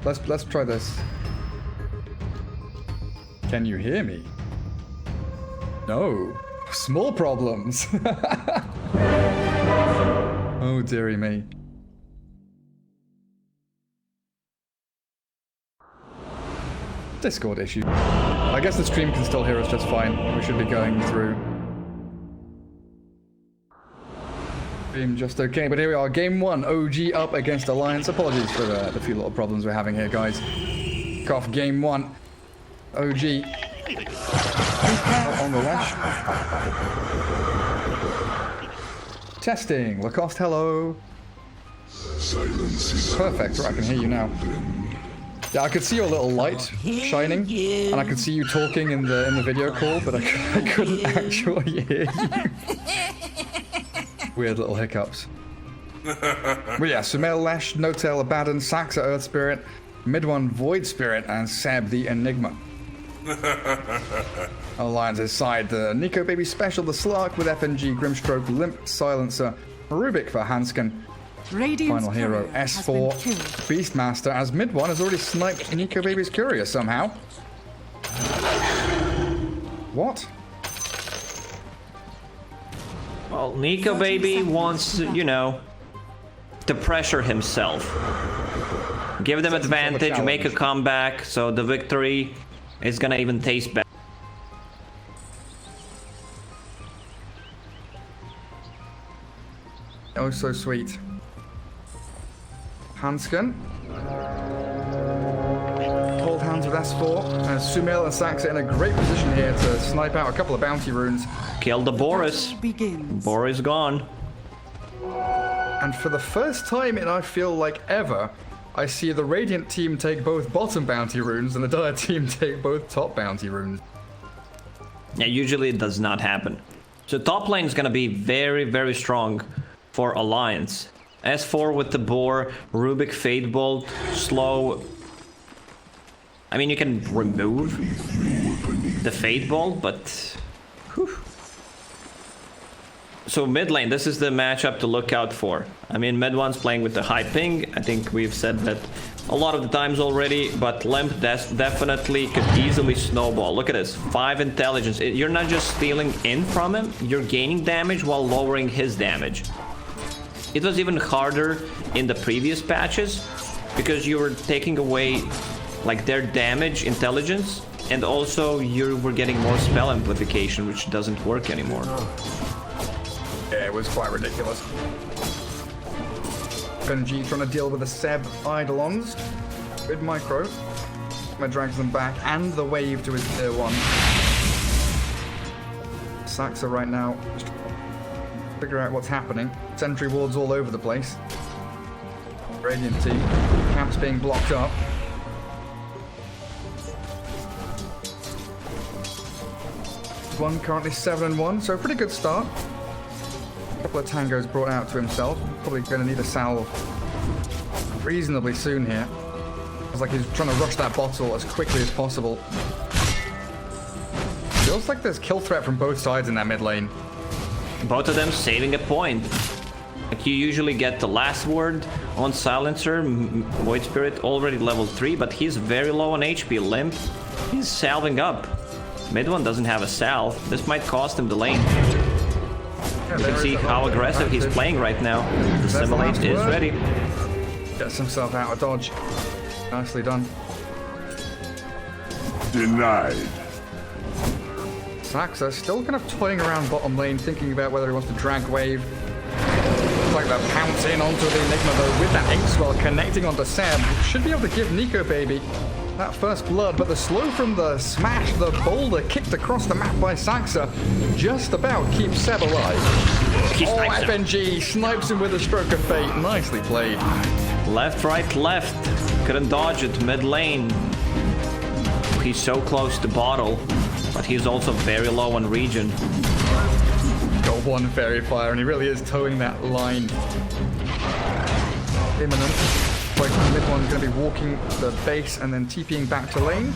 Let's try this. Can you hear me? No. Small problems. Oh dearie me. Discord issue. I guess the stream can still hear us just fine. We should be going through. Stream just okay, but here we are. Game 1, OG up against Alliance. Apologies for the few little problems we're having here, guys. Kick off Game 1. OG. On the lash. Testing. Lacoste, hello. Perfect. Right, I can hear you now. Yeah, I could see your little light shining, and I could see you talking in the video call, but I couldn't actually hear you. Weird little hiccups. Well, yeah, Sumail, Lesh, No-Tail, Abaddon, Saxa, Earth Spirit, Mid-One, Void Spirit, and Seb, the Enigma. Alliance's side, the Nico Baby Special, the Slark with FNG, Grimstroke, Limp, Silencer, Rubik for Hanskin. Final hero, S4, Beastmaster, as Mid-One has already sniped Nico Baby's Courier somehow. What? Well, Nico Baby wants, you know, to pressure himself. Give them advantage, make a comeback, so the victory is gonna even taste better. Oh, so sweet. Hanskin. Hold hands with S4. Sumail and Saxa in a great position here to snipe out a couple of bounty runes. Kill the Boris. Boris gone. And for the first time in, I feel like, ever, I see the Radiant team take both bottom bounty runes and the Dire team take both top bounty runes. Yeah, usually it does not happen. So top lane is gonna be very, very strong for Alliance. S4 with the Boar, Rubik Fade Bolt, slow. I mean, you can remove the Fade Bolt, but... Whew. So mid lane, this is the matchup to look out for. I mean, Mid-One's playing with the high ping. I think we've said that a lot of the times already, but Limp definitely could easily snowball. Look at this, 5 intelligence. You're not just stealing in from him, you're gaining damage while lowering his damage. It was even harder in the previous patches because you were taking away like their damage intelligence, and also you were getting more spell amplification, which doesn't work anymore. Yeah, it was quite ridiculous. FNG trying to deal with the Seb Eidolons. Good micro. Drags them back, and the wave to his tier 1. Saxa right now. Figure out what's happening. Sentry wards all over the place. Radiant team. Camps being blocked up. One currently 7-1, so a pretty good start. A couple of tangos brought out to himself. Probably going to need a salve reasonably soon here. It's like he's trying to rush that bottle as quickly as possible. Feels like there's kill threat from both sides in that mid lane. Both of them saving a point. Like you usually get the last word on Silencer. Void Spirit already level 3, but he's very low on HP. Limp, he's salving up. Mid-One doesn't have a salve. This might cost him the lane. Yeah, you can see how aggressive he's playing right now. The Simulate is ready. Gets himself out of dodge. Nicely done. Denied. Saxa still kind of toying around bottom lane, thinking about whether he wants to drag wave. Looks like they'll pounce in onto the Enigma though, with that ink swell connecting onto Seb. Should be able to give Nico Baby that first blood, but the slow from the smash, the boulder kicked across the map by Saxa, just about keeps Seb alive. FNG snipes him with a stroke of fate. Nicely played. Left, right, left. Couldn't dodge it. Mid lane. He's so close to bottle, but he's also very low on regen. Got one Fairy Fire, and he really is towing that line. Imminent. Like Mid-One's going to be walking the base and then TPing back to lane.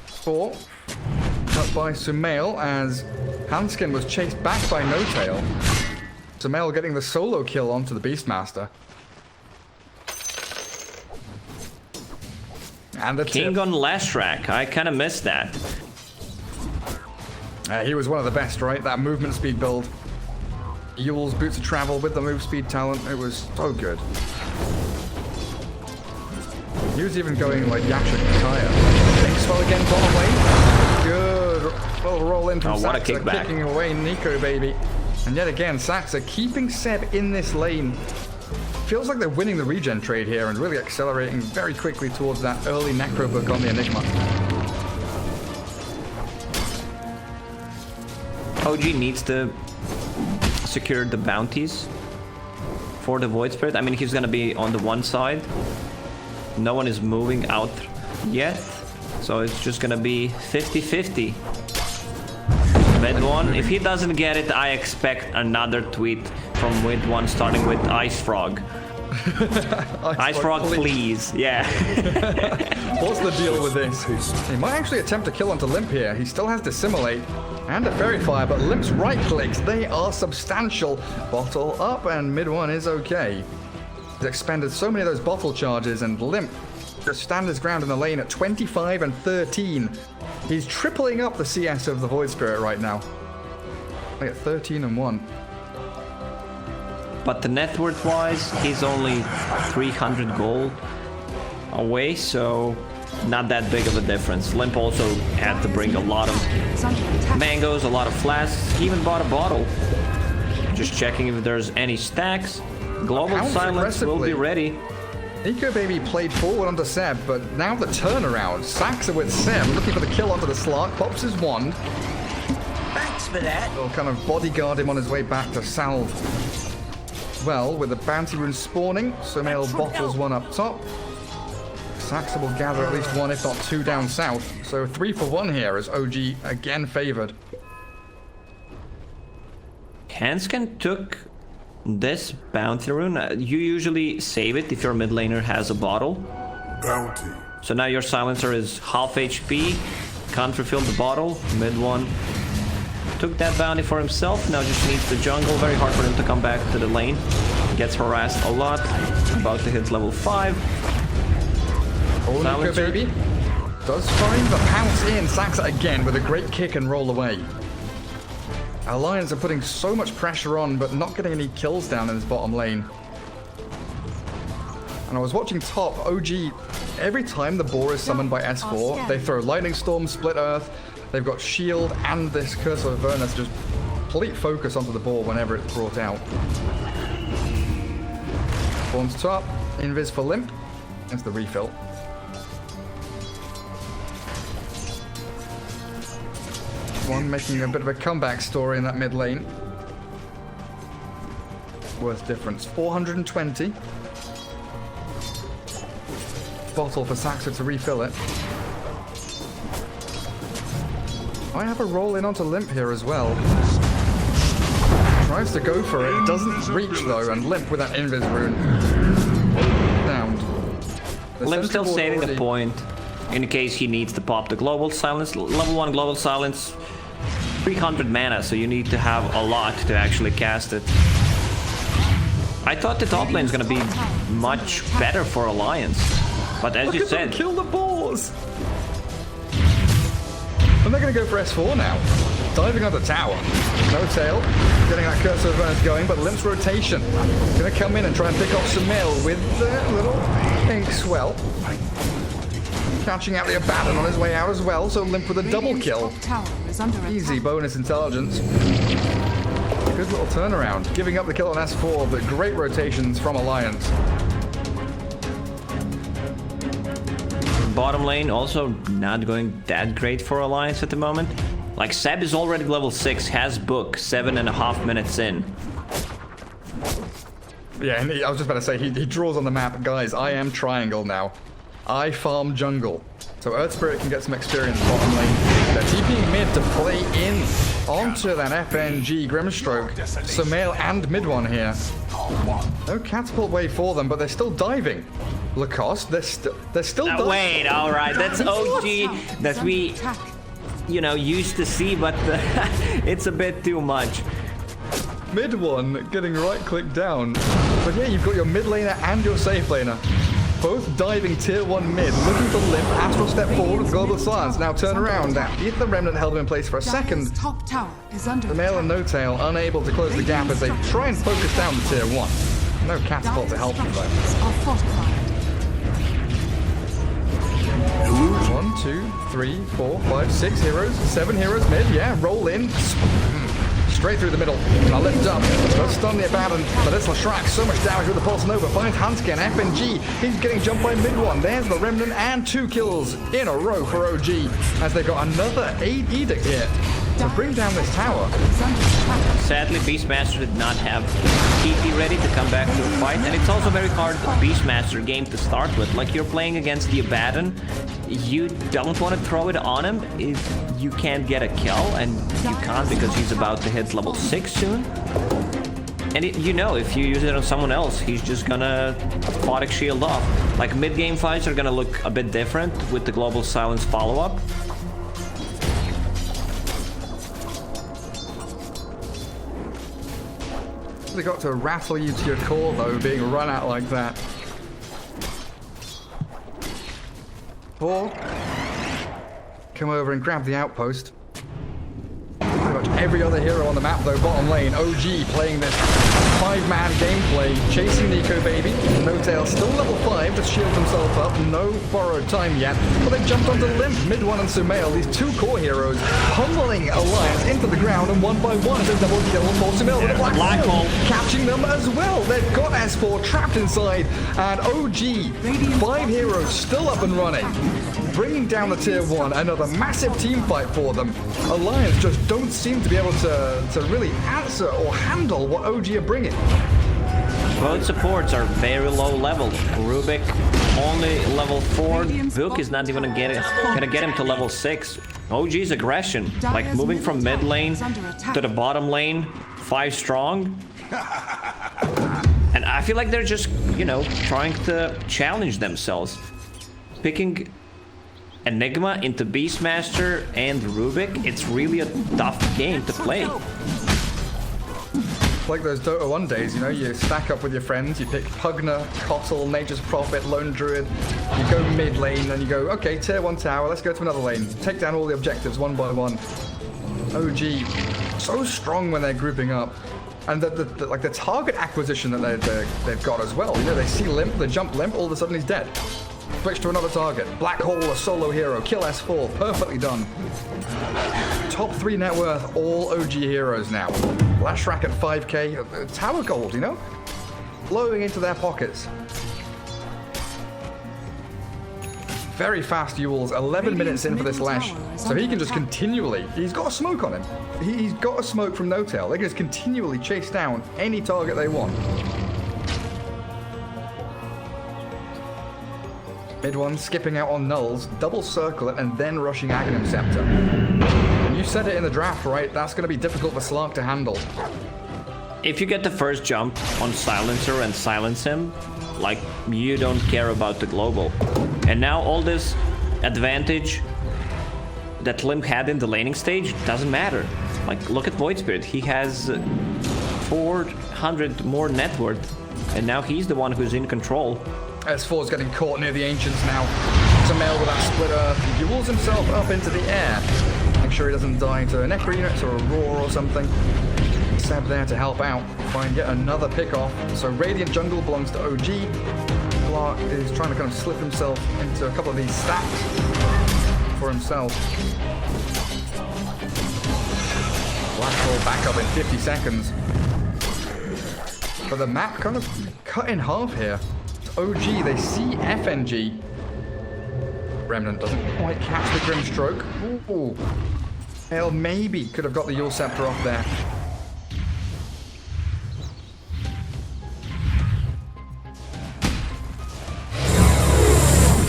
4. Up by Sumail as Hanskin was chased back by No-Tail. Sumail getting the solo kill onto the Beastmaster. And the King tip. on Lashrak. I kind of missed that. He was one of the best, right? That movement speed build. Yule's Boots of Travel with the move speed talent. It was so good. He was even going like Yasha Kaya. Thanks well again, bottom lane. Good. Little roll in from what a Saxa, kickback. kicking away Nico, baby. And yet again, Saxa keeping Seb in this lane. Feels like they're winning the regen trade here and really accelerating very quickly towards that early necro book on the Enigma. OG needs to secure the bounties for the Void Spirit. I mean, he's gonna be on the one side. No one is moving out yet, so it's just gonna be 50-50. Mid one, if he doesn't get it, I expect another tweet from mid one starting with Ice Frog. Ice Frog, please. Yeah. What's the deal with this? He might actually attempt to kill onto Limp here. He still has Dissimulate and a Fairy Fire, but Limp's right clicks, they are substantial. Bottle up, and mid one is okay. He's expended so many of those bottle charges, and Limp just stand his ground in the lane at 25 and 13. He's tripling up the CS of the Void Spirit right now. Like at 13 and 1. But the net worth wise, he's only 300 gold away, so not that big of a difference. Limp also had to bring a lot of mangoes, a lot of flasks. He even bought a bottle. Just checking if there's any stacks. Global Silence will be ready. Nico Baby played forward onto Seb, but now the turnaround. Saxa with Seb, looking for the kill onto the Slark, pops his wand. Thanks for that. He'll kind of bodyguard him on his way back to salve. Well, with the bounty rune spawning, Sumail bottles one up top. Saxa will gather at least one, if not two, down south. So 3 for 1 here as OG again favored. Hanskin took this bounty rune. You usually save it if your mid laner has a bottle. Bounty. So now your silencer is half HP. Can't refill the bottle. Mid one took that bounty for himself. Now just needs the jungle. Very hard for him to come back to the lane. Gets harassed a lot. About to hit level 5. Oh, Nico Baby does find the pounce in. Saxa again with a great kick and roll away. Alliance are putting so much pressure on, but not getting any kills down in this bottom lane. And I was watching top, OG, every time the boar is summoned by S4, they throw Lightning Storm, Split Earth, they've got Shield and this Curse of Avernus, just complete focus onto the boar whenever it's brought out. Spawns top, Invis for Limp, that's the refill. One making a bit of a comeback story in that mid lane. Worth difference. 420. Bottle for Saxa to refill it. I have a roll in onto Limp here as well. Tries to go for it. Doesn't reach though, and Limp with that Invis rune. Downed. Limp still saving the point in case he needs to pop the Global Silence. Level 1 Global Silence, 300 mana, so you need to have a lot to actually cast it. I thought the top lane is gonna be much better for Alliance, but as you said, kill the boars. And they're gonna go for S4 now. Diving on the tower. No tail. Getting that Curse of Avernus going, but Limp's rotation. Gonna come in and try and pick off some mail with the little pink swell. Catching out the Abaddon on his way out as well, so Limp with a double kill. Easy bonus intelligence. Good little turnaround. Giving up the kill on S4, but great rotations from Alliance. bottom lane also not going that great for Alliance at the moment. Like, Seb is already level 6, has book, 7.5 minutes in. Yeah, and I was just about to say, he draws on the map. Guys, I am triangle now. I farm jungle. So Earth Spirit can get some experience bottom lane. They're TPing mid to play in onto that FNG Grimstroke. Sumail and mid one here. No catapult wave for them, but they're still diving. Lacoste, they're still diving. Wait, alright, that's OG that we, you know, used to see, but it's a bit too much. Mid one getting right click down. But yeah, you've got your mid laner and your safe laner. both diving tier 1 mid, looking for limp. Astral step forward with Global Silence. Now turn around. Now, if the Remnant held him in place for a second, Top tower is under the Male and No Tail unable to close the gap as they try and focus down the tier 1. No catapult to help them though. Are fortified. 1, 2, 3, 4, 5, 6 heroes, 7 heroes mid, yeah, roll in. Straight through the middle. Now lift up. Just stun the Abaddon. But this Lashrak, so much damage with the Pulse Nova. Finds Hanskin, FNG. He's getting jumped by mid one. There's the Remnant and 2 kills in a row for OG. As they got another 8 Edict here to bring down this tower. Sadly, Beastmaster did not have TP ready to come back to the fight. And it's also very hard Beastmaster game to start with. Like, you're playing against the Abaddon. You don't want to throw it on him if you can't get a kill, and you can't because he's about to hit level 6 soon. And you know, if you use it on someone else, he's just gonna Aquatic Shield off. Like, mid-game fights are gonna look a bit different with the Global Silence follow-up. They got to rattle you to your core, though, being run out like that. 4. Come over and grab the outpost. Pretty much every other hero on the map, though, bottom lane. OG playing this 5-man gameplay, chasing Nico Baby. No Tail still level 5 to shield himself up. No borrowed time yet, but they jumped onto Limp, mid one and Sumail. These 2 core heroes pummeling Alliance into the ground, and one by one they double kill for Sumail with a black hole, catching them as well. They've got S4 trapped inside, and OG 5 heroes still up and running, bringing down the tier 1. Another massive team fight for them. Alliance just don't seem to be able to really answer or handle what OG are bringing. Both supports are very low level. Rubik only level 4. Vuk is not even gonna get him to level 6. OG's aggression, like moving from mid lane to the bottom lane, 5 strong. And I feel like they're just, you know, trying to challenge themselves. Picking Enigma into Beastmaster and Rubik, it's really a tough game to play. Like those Dota 1 days, you know, you stack up with your friends, you pick Pugna, Kotl, Nature's Prophet, Lone Druid, you go mid lane, and you go, okay, tier 1 tower, let's go to another lane. Take down all the objectives one by one. OG, so strong when they're grouping up. And the target acquisition that they've got as well. You know, they see Limp, they jump Limp, all of a sudden he's dead. Switch to another target. Black Hole, a solo hero. Kill S4. Perfectly done. Top 3 net worth, all OG heroes now. Lashrak at 5k. Tower gold, you know? Flowing into their pockets. Very fast Yules, 11 minutes in for this Lash. So he can just continually... He's got a smoke on him. He's got a smoke from No Tail. They can just continually chase down any target they want. Mid one skipping out on nulls, double circle it, and then rushing Aghanim Scepter. And you said it in the draft, right? That's going to be difficult for Slark to handle. If you get the first jump on Silencer and silence him, like, you don't care about the global. And now all this advantage that Limp had in the laning stage doesn't matter. Like, look at Void Spirit. He has 400 more net worth, and now he's the one who's in control. S4's getting caught near the Ancients now. Sumail with that split earth. He rolls himself up into the air. Make sure he doesn't die to a Necro unit or a Roar or something. Seb there to help out. Find yet another pick off. So Radiant Jungle belongs to OG. Clark is trying to kind of slip himself into a couple of these stacks for himself. Black Hole back up in 50 seconds. But the map kind of cut in half here. OG, they see FNG. Remnant doesn't quite catch the Grim Stroke. Ooh. Hell, maybe could have got the Yule Scepter off there.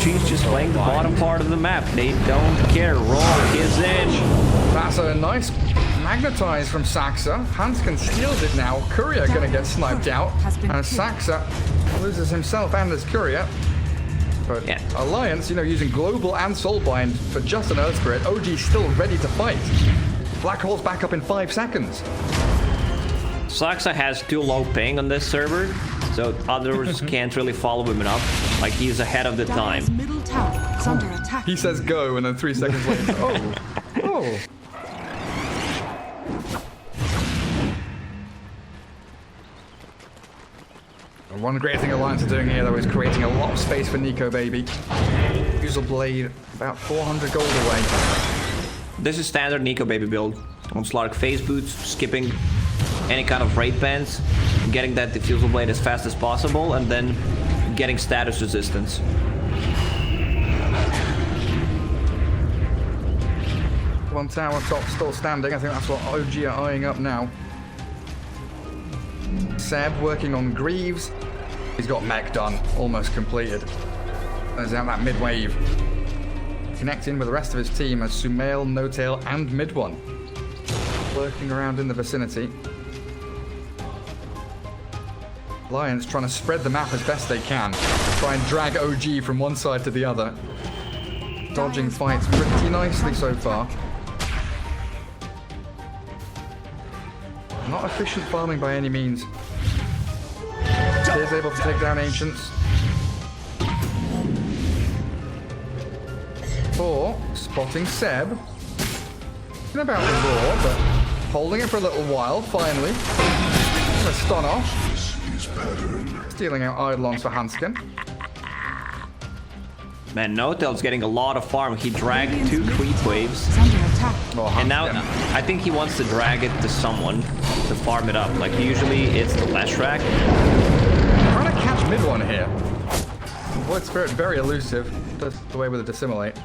OG's just playing the bottom part of the map. They don't care. Roar is in. That's a nice magnetize from Saxa. Hanskin steals it now. Courier gonna get sniped out. And Saxa loses himself and his Courier. But yeah. Alliance, you know, using Global and Soulbind for just an Earth Spirit. OG still ready to fight. Black Hole's back up in 5 seconds. Saxa has too low ping on this server, so others can't really follow him up. Like he's ahead of the Dire's time. middle tower is under attack. He says go, and then 3 seconds later, oh, oh. One great thing Alliance are doing here, though, is creating a lot of space for Nico Baby. Fusel Blade, about 400 gold away. This is standard Nico Baby build. On Slark phase boots, skipping any kind of raid bans, getting that diffusal blade as fast as possible, and then getting status resistance. One tower top still standing. I think that's what OG are eyeing up now. Seb working on Greaves. He's got mech done, almost completed. There's out that mid wave. Connecting with the rest of his team as Sumail, No-Tail, and Mid-One. Lurking around in the vicinity. Lions trying to spread the map as best they can. Try and drag OG from one side to the other. Dodging fights pretty nicely so far. Not efficient farming by any means. Is able to take down Ancients. 4, spotting Seb. And about the roar, but holding it for a little while, finally. A stun off. Stealing out Eidolons for Hanskin. Man, No-Tail's getting a lot of farm. He dragged 2 creep waves. Is under attack. Oh, And now, Hanskin. I think he wants to drag it to someone to farm it up. Like, usually it's the Lashrak. Trying to catch Mid-One here. Void Spirit very elusive. Does the way with a dissimulate.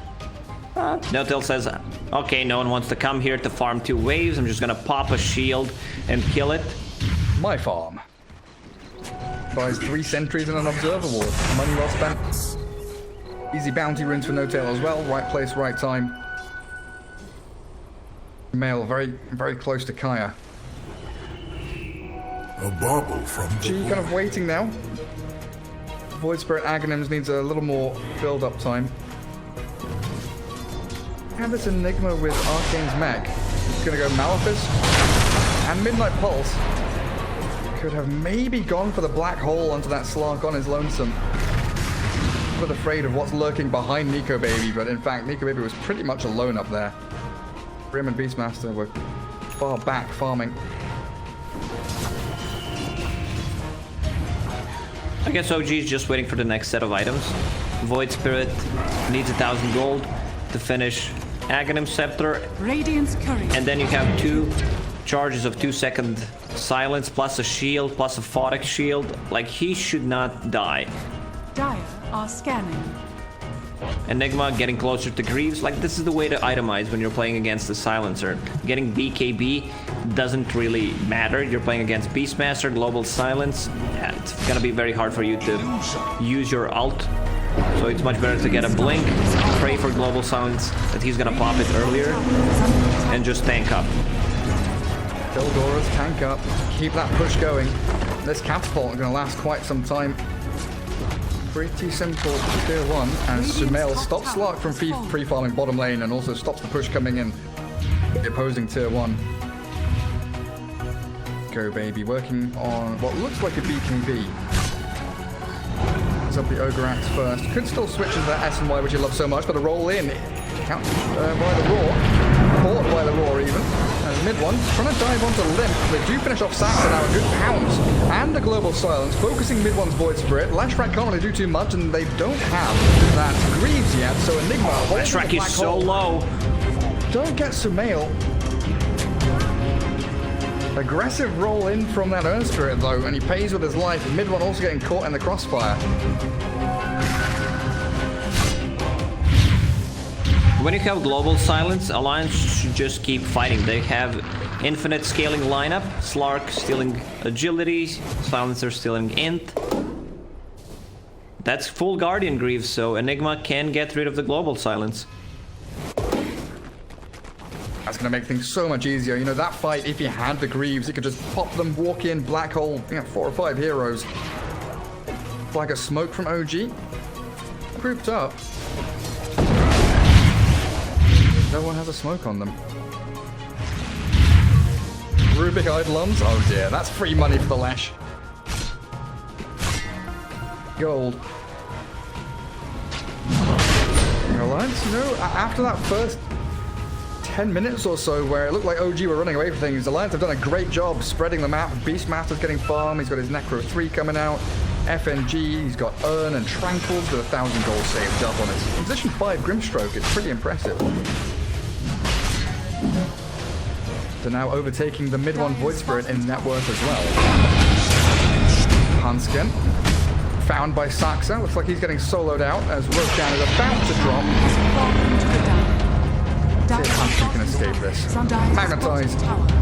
No-Tail says, okay, no one wants to come here to farm 2 waves. I'm just gonna pop a shield and kill it. My farm. Buys 3 sentries and an observer ward. Money well spent. Easy bounty runes for No-Tail as well. Right place, right time. Male, very close to Kaya. A bauble from G the kind of waiting now. Void Spirit Aghanims needs a little more build-up time. Have this Enigma with Arcane's mech. It's gonna go Malefice and Midnight Pulse. Could have maybe gone for the black hole onto that Slark on his lonesome. A bit afraid of what's lurking behind Nico Baby, but in fact, Nico Baby was pretty much alone up there. Grim and Beastmaster were far back farming. I guess OG is just waiting for the next set of items. Void Spirit needs 1,000 gold to finish Aghanim Scepter. Radiant's courage. And then you have 2 charges of 2-second silence, plus a shield, plus a photic shield. Like, he should not die. Dire are scanning. Enigma getting closer to Greaves. Like, this is the way to itemize when you're playing against the Silencer. Getting BKB doesn't really matter. You're playing against Beastmaster, Global Silence. Yeah, it's gonna be very hard for you to use your ult. So it's much better to get a blink, pray for Global Silence that he's gonna pop it earlier, and just tank up. Dildora's tank up. Keep that push going. This catapult is going to last quite some time. Pretty simple tier 1. And Sumail stops Slark from free farming bottom lane and also stops the push coming in. The opposing tier 1. Go Baby working on what looks like a BKB. Up the Ogre Axe first. Could still switch into that S and Y, which you love so much, but a roll in. Count by the Roar. Caught by the Roar even. And Mid-One trying to dive onto Limp. They do finish off Saxon now. A good pounce. And a Global Silence. Focusing Mid-One's Void Spirit. Lashrak can't really do too much, and they don't have that Greaves yet. So Enigma. Lashrak is so low. Don't get Sumail. Aggressive roll in from that Earth Spirit though, and he pays with his life. Mid-One also getting caught in the crossfire. When you have Global Silence, Alliance should just keep fighting. They have infinite scaling lineup. Slark stealing agility, Silencer stealing int. That's full Guardian Greaves, so Enigma can get rid of the Global Silence. That's going to make things so much easier. You know, that fight, if he had the Greaves, he could just pop them, walk in, black hole, 4 or 5 heroes. Flag a smoke from OG. Grouped up. No one has a smoke on them. Rubik Eidolons? Oh dear, that's free money for the Lash. Gold. Alliance, you know, after that first 10 minutes or so where it looked like OG were running away from things, Alliance have done a great job spreading the map. Beastmaster's getting farm, he's got his Necro 3 coming out. FNG, he's got Urn and Tranquils with 1,000 gold saved up on his position 5 Grimstroke. It's pretty impressive. They're now overtaking the mid one Void Spirit in net worth as well. Hanskin, found by Saxa. Looks like he's getting soloed out as Roshan is about to drop. See if Hanskin can escape this. Magnetized,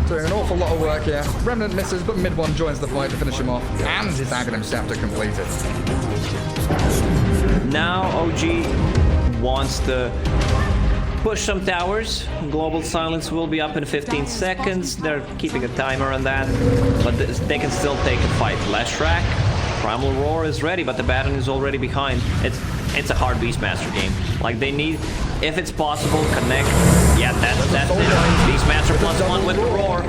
doing an awful lot of work here. Remnant misses, but mid one joins the fight to finish him off. And his Aghanim Scepter completed. Now OG wants to push some towers. Global Silence will be up in 15 seconds. They're keeping a timer on that, but they can still take a fight. Leshrac, Primal Roar is ready, but the Baton is already behind. It's a hard Beastmaster game. Like, they need, if it's possible, connect. Yeah, that's it. Beastmaster +1 with the Roar.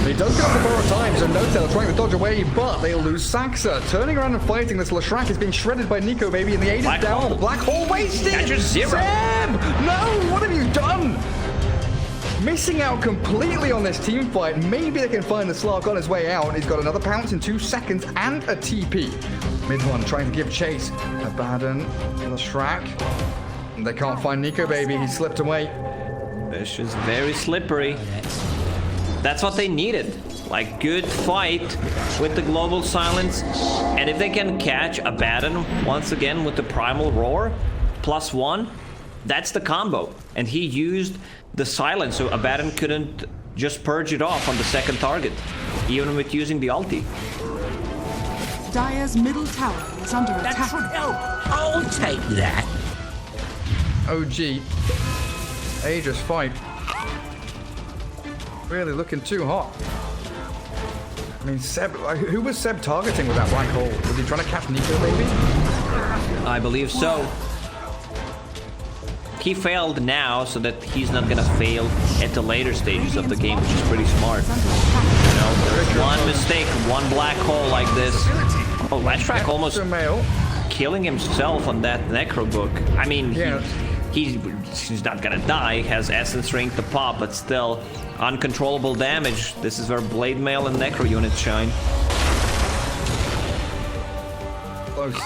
He does get up to 4 times, and No-Tail trying to dodge away, but they lose Saxa. Turning around and fighting this, Leshrac is being shredded by Nico Baby, and the aid is down. The Black Hole wasted! Catches 0. Seb! No! What have you done? Missing out completely on this team fight. Maybe they can find the Slark on his way out. He's got another pounce in 2 seconds and a TP. Mid one trying to give chase. Abaddon, Leshrac. They can't find Nico Baby. He slipped away. This is very slippery. That's what they needed. Like, good fight with the Global Silence. And if they can catch Abaddon once again with the Primal Roar +1, that's the combo. And he used the silence, so Abaddon couldn't just purge it off on the second target, even with using the ulti. Dire's middle tower is under That attack. should help. I'll take that. OG. Aegis fight. Really looking too hot. I mean, Seb, who was Seb targeting with that black hole? Was he trying to catch Nico Baby? I believe so. He failed now, so that he's not gonna fail at the later stages of the game, which is pretty smart. You know, there's one mistake, one black hole like this. Oh, Leshrac almost killing himself on that Necro book. I mean, Yeah. he's not gonna die, has Essence Ring to pop, but still, uncontrollable damage. This is where Blade Mail and Necro units shine. Close.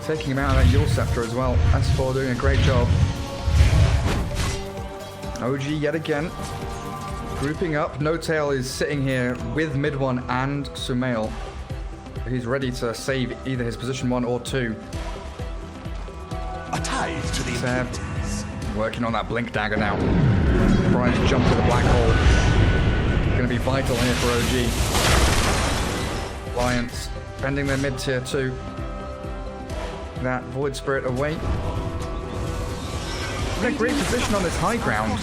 Taking him out of that Yule Scepter as well. S4 doing a great job. OG yet again. Grouping up. No-Tail is sitting here with mid one and Sumail. He's ready to save either his position 1 or 2. A tithe to the Seb working on that Blink Dagger now. Trying to jump to the black hole. Going to be vital here for OG. Alliance bending their mid tier 2. That Void Spirit away. In a great position on this high ground.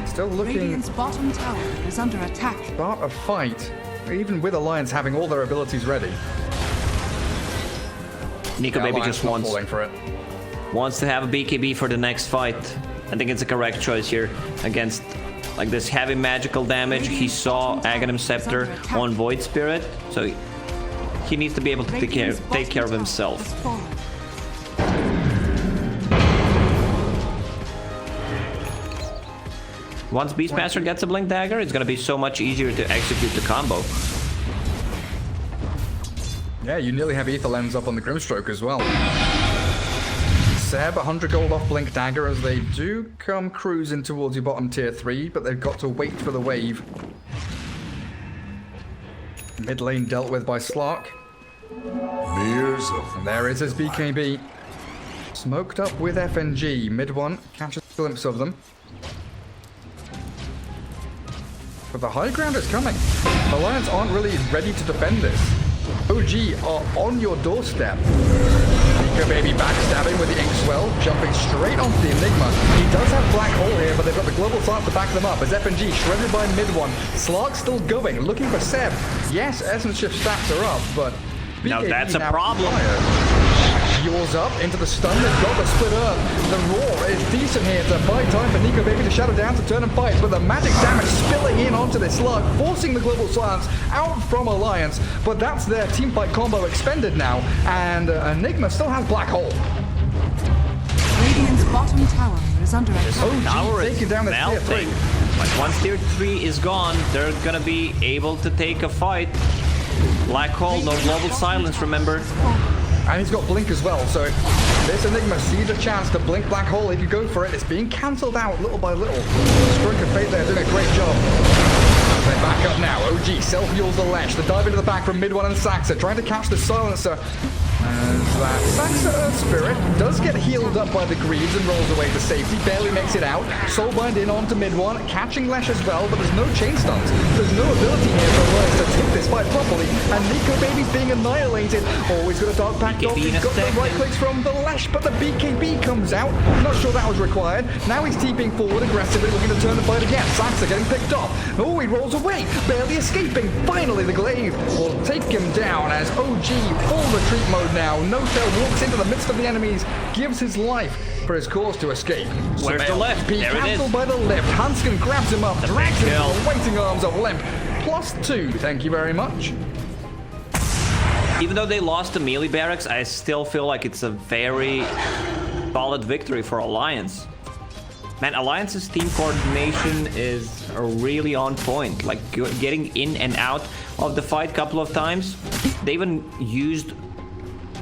Still looking Radiant's bottom tower is under attack. start a fight, even with Alliance having all their abilities ready. Nico Baby Alliance just not wants falling for it. to have a BKB for the next fight. I think it's a correct choice here against like this heavy magical damage. He saw Aghanim Scepter on Void Spirit, so he needs to be able to take care of himself. Once Beastmaster gets a Blink Dagger, it's going to be so much easier to execute the combo. Yeah, you nearly have Ether Lens up on the Grimstroke as well. Seb, 100 gold off Blink Dagger as they do come cruising towards your bottom tier 3, but they've got to wait for the wave. Mid lane dealt with by Slark. mirrors of And there is his BKB. Smoked up with FNG. Mid one catches a glimpse of them. But the high ground is coming. Alliance aren't really ready to defend this. OG are on your doorstep. Nico Baby backstabbing with the Inkswell, jumping straight onto the Enigma. He does have Black Hole here, but they've got the Global Slark to back them up. As FNG shredded by mid one. Slark still going, looking for Seb. Yes, Essence Shift stats are up, but Now BKB that's a now problem. Yours up into the stun. They've got the split up. The roar is decent here to buy time for Nico Baby to shadow down to turn and fight, but the magic damage spilling in onto this slug, forcing the Global Silence out from Alliance. But that's their teamfight combo expended now, and Enigma still has Black Hole. Radiant's bottom tower is under attack. OG Tower is taking down the tier melting. 3. But once tier 3 is gone, they're gonna be able to take a fight. Black hole, no global silence, remember? And he's got blink as well, so this Enigma sees a chance to blink black hole. He could go for it. It's being cancelled out little by little. Stroke of Fate there doing a great job. They're back up now. OG self-heals the Lesh. The dive into the back from mid one and Saxa trying to catch the silencer. As that Saxa Earth Spirit does get healed up by the Greaves and rolls away to safety. Barely makes it out. Soulbind in onto mid one, catching Lesh as well, but there's no chain stuns. There's no ability here for Alliance to take this fight properly. And Nico Baby's being annihilated. Always got a dark pack off. He's got the right clicks from the Lesh, but the BKB comes out. Not sure that was required. Now he's TPing forward aggressively, looking to turn the fight again. Saxa getting picked off. Oh, he rolls away, barely escaping. Finally, the glaive will take him down as OG full retreat mode now. No Tail walks into the midst of the enemies, gives his life for his cause to escape. Where's the left? There There it is. cancelled by the left. Hanskin grabs him up, drags him kill. to the waiting arms of Limp. +2, thank you very much. Even though they lost the melee barracks, I still feel like it's a very solid victory for Alliance. Man, Alliance's team coordination is really on point. Like getting in and out of the fight a couple of times. They even used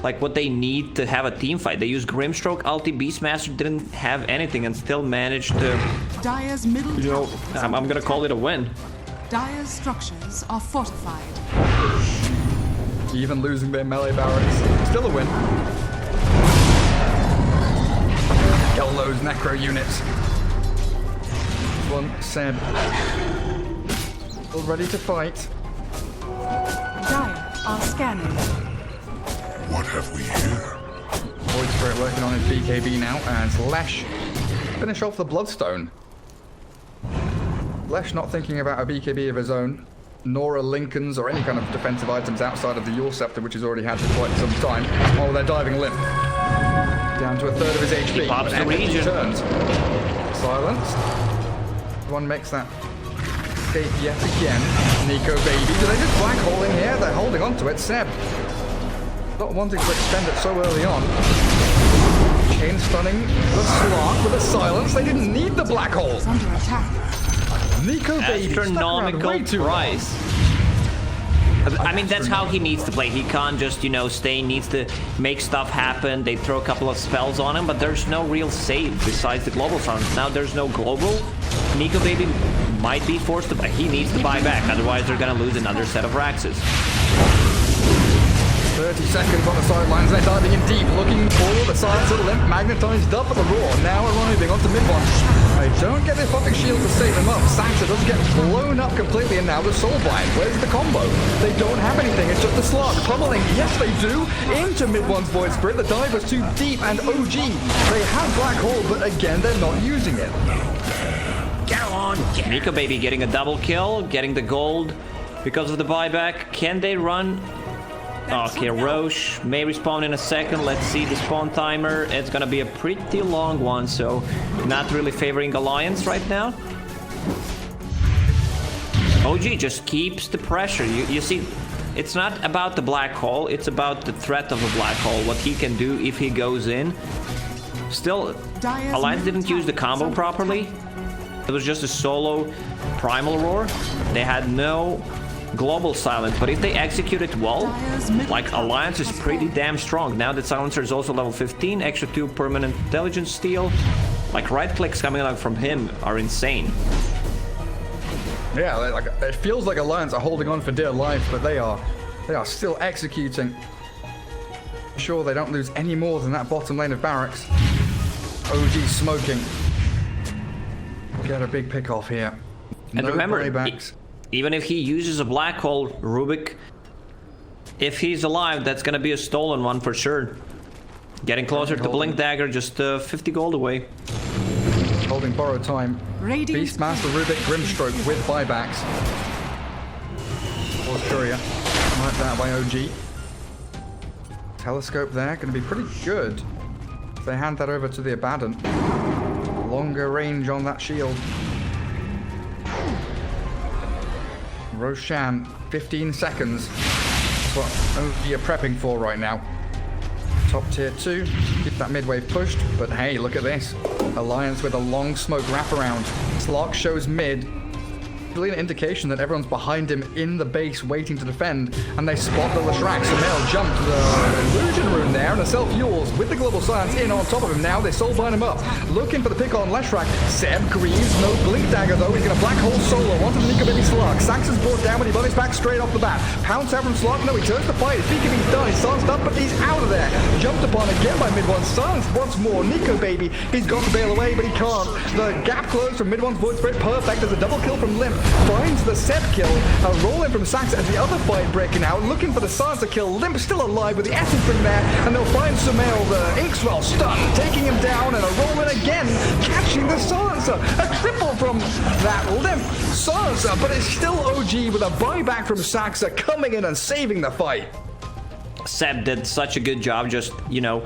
like what they need to have a team fight. They used Grimstroke, ulti, Beastmaster didn't have anything and still managed to, Dire's middle you know, tower is I'm gonna call it a win. Dire's structures are fortified. Even losing their melee barracks, still a win. Kill those necro units. One Seb, all ready to fight. Dire are scanning. What have we here? Void Spirit working on his BKB now as Lesh finish off the Bloodstone. Lesh not thinking about a BKB of his own, nor a Lincoln's or any kind of defensive items outside of the Yule Scepter, which he's already had for quite some time. Oh, they're diving Limp. Down to a third of his HP. He pops but the energy region. turns. Silenced. One makes that escape yet again. Nico Baby. Do they just black hole in here? They're holding on to it. Seb not wanting to extend it so early on. Chain stunning the Slark with a silence. They didn't need the black hole. Is under attack. Nico Baby stuck around Astronomical way too long. price. I mean, that's how he needs to play. He can't just, you know, stay. He needs to make stuff happen. They throw a couple of spells on him, but there's no real save besides the global silence. Now there's no global. Nico Baby might be forced to buy. He needs to buy back, otherwise they're gonna lose another set of Raxes. 30 seconds on the sidelines, they're diving in deep, looking for the silence of the Limp, magnetized up at the Roar, now arriving onto mid one. They don't get the Aphotic Shield to save him up. Saxa does get blown up completely, and now the Soulbind. Where's the combo? They don't have anything, it's just the Slug pummeling. Yes, they do. Into mid one's Void Spirit, the dive was too deep, and OG, they have Black Hole, but again, they're not using it. Go on, get Nico Baby getting a double kill, getting the gold because of the buyback. Can they run? Okay, Roche may respawn in a second. Let's see the spawn timer. It's gonna be a pretty long one, so not really favoring Alliance right now. OG just keeps the pressure. You see, it's not about the black hole, it's about the threat of a black hole, what he can do if he goes in. Still, Alliance didn't use the combo properly. It was just a solo primal roar. They had no global silence, but if they execute it well, like Alliance is pretty damn strong. Now that Silencer is also level 15, extra 2 permanent intelligence steal, like right clicks coming out from him are insane. Yeah, like it feels like Alliance are holding on for dear life, but they are still executing. Sure, they don't lose any more than that bottom lane of barracks. OG smoking. Get a big pick off here. And No remember, buybacks. even if he uses a black hole, Rubik, if he's alive, that's gonna be a stolen one for sure. Getting closer to Blink Dagger, just 50 gold away. Holding borrowed time. Radiant's Beastmaster Rubik Grimstroke with buybacks. Force Courier. Like that by OG. Telescope there, going to be pretty good. If they hand that over to the Abaddon. Longer range on that shield. Roshan, 15 seconds. That's what OG are prepping for right now. top tier 2. Keep that mid wave pushed. But hey, look at this. Alliance with a long smoke wraparound. Slark shows mid. Really an indication that everyone's behind him in the base waiting to defend, and they spot the Leshrac. Sumail jumped to the illusion rune there, and a self-Yules with the global silence in on top of him now. They soul bind him up, looking for the pick on Leshrac. Seb grieves, no blink dagger though. He's gonna black hole solo onto the Nico Baby Slark. Sax is brought down when he bunnies back straight off the bat. Pounce out from Slark, no, he turns the fight. BKB's done, he's silenced up, but he's out of there. Jumped upon again by mid one, silenced once more. Nico Baby, he's got to bail away, but he can't. The gap closed from mid one's Void Spirit, perfect. There's a double kill from Limp. Finds the Seb kill, a roll in from Sax as the other fight breaking out, looking for the silencer kill. Limp still alive with the essence ring there, and they'll find Sumail, the Inkswell stun, taking him down, and a roll in again, catching the silencer. A triple from that Limp silencer, but it's still OG with a buyback from Saxa coming in and saving the fight. Seb did such a good job just, you know,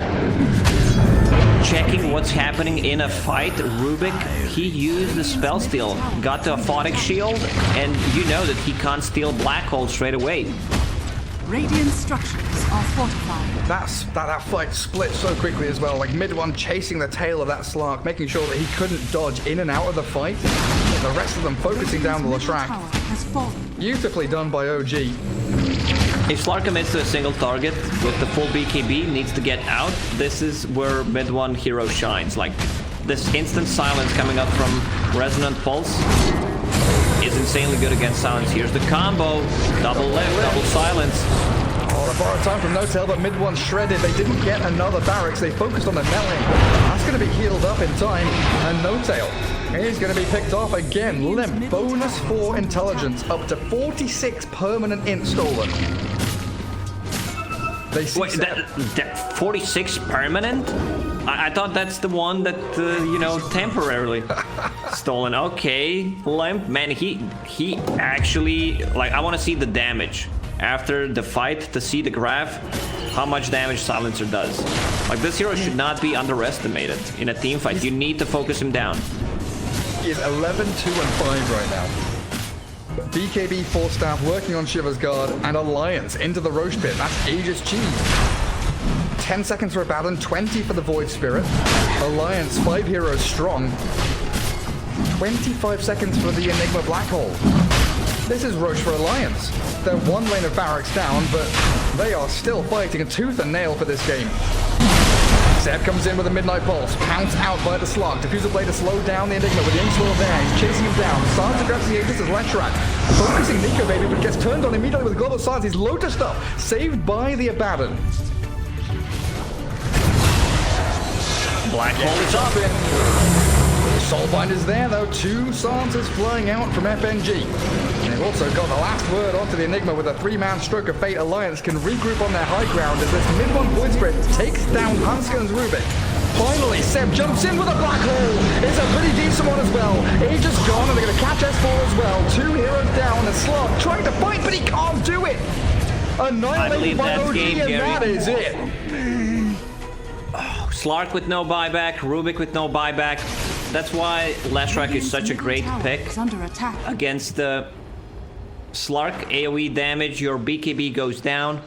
checking what's happening in a fight. Rubik, he used the spell steal, got the aphotic shield, and you know that he can't steal black hole straight away. Radiant structures are fortified. That fight split so quickly as well. Like mid one chasing the tail of that Slark, making sure that he couldn't dodge in and out of the fight. The rest of them focusing down the Leshrac. Has fallen. Beautifully done by OG. If Slark commits to a single target with the full BKB, needs to get out, this is where mid one hero shines. Like, this instant silence coming up from Resonant Pulse is insanely good against silence. Here's the combo, double lift, double silence. Oh, a borrowed time from No-Tail, but mid one shredded. They didn't get another barracks. They focused on the melee. That's going to be healed up in time. And No-Tail is going to be picked off again. Limp, bonus 4 intelligence, up to 46 permanent int stolen. Wait, that 46 permanent? I thought that's the one that, you know, temporarily stolen. Okay, Limp, man, he actually, like, I want to see the damage after the fight to see the graph, how much damage Silencer does. Like, this hero should not be underestimated in a team fight. You need to focus him down. He is 11, 2, and 5 right now. BKB 4 staff working on Shiva's Guard, and Alliance into the Roche Pit. That's Aegis Cheese. 10 seconds for Abaddon, 20 for the Void Spirit. Alliance, 5 heroes strong. 25 seconds for the Enigma Black Hole. This is Roche for Alliance. They're one lane of barracks down, but they are still fighting a tooth and nail for this game. Seb comes in with a Midnight Pulse, pounced out by the Slark. Diffuser Blade to slow down the Enigma with the Inkswell there. He's chasing him down. Silencer grabs the Aegis as Leshrac. Focusing Nico Baby, but gets turned on immediately with Global Silence. He's Lotused up, saved by the Abaddon. Black hole is up. Soulbinder's there though, 2 silencers flying out from FNG. And they've also got the last word onto the Enigma with a 3-man stroke of fate. Alliance can regroup on their high ground as this mid one Void Spirit takes down Hanskin's Rubik. Finally, Seb jumps in with a black hole. It's a pretty decent one as well. Aegis gone, and they're going to catch S4 as well. 2 heroes down, and Slark trying to fight, but he can't do it. Annihilated by OG, and that is it. Slark with no buyback, Rubik with no buyback. That's why Leshrac is such a great pick Under attack. against the Slark. AoE damage, your BKB goes down.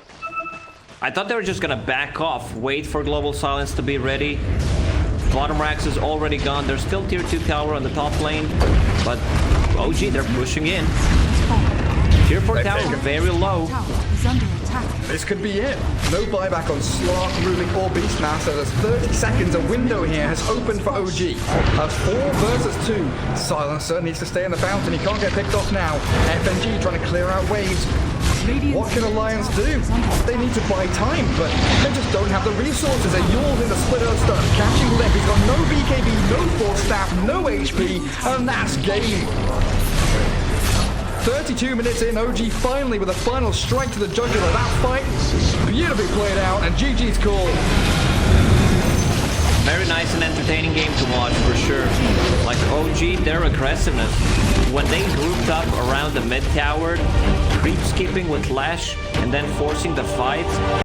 I thought they were just gonna back off, wait for Global Silence to be ready. Bottom Rax is already gone. There's still tier 2 tower on the top lane, but OG, they're pushing in. Tier 4 tower very low. Tower is under attack. This could be it. No buyback on Slark, Rubik, or Beastmaster. There's 30 seconds. A window here has opened for OG. That's 4 versus 2. Silencer needs to stay in the fountain. He can't get picked off now. FNG trying to clear out waves. What can Alliance do? They need to buy time, but they just don't have the resources. They're Yules in the split earth stun, catching Limp. He's got no BKB, no force staff, no HP, and that's game. 32 minutes in, OG finally with a final strike to the jugular. That fight, beautifully played out, and GG's call. Very nice and entertaining game to watch for sure. Like OG, their aggressiveness. When they grouped up around the mid tower, creep skipping with Lash, and then forcing the fight.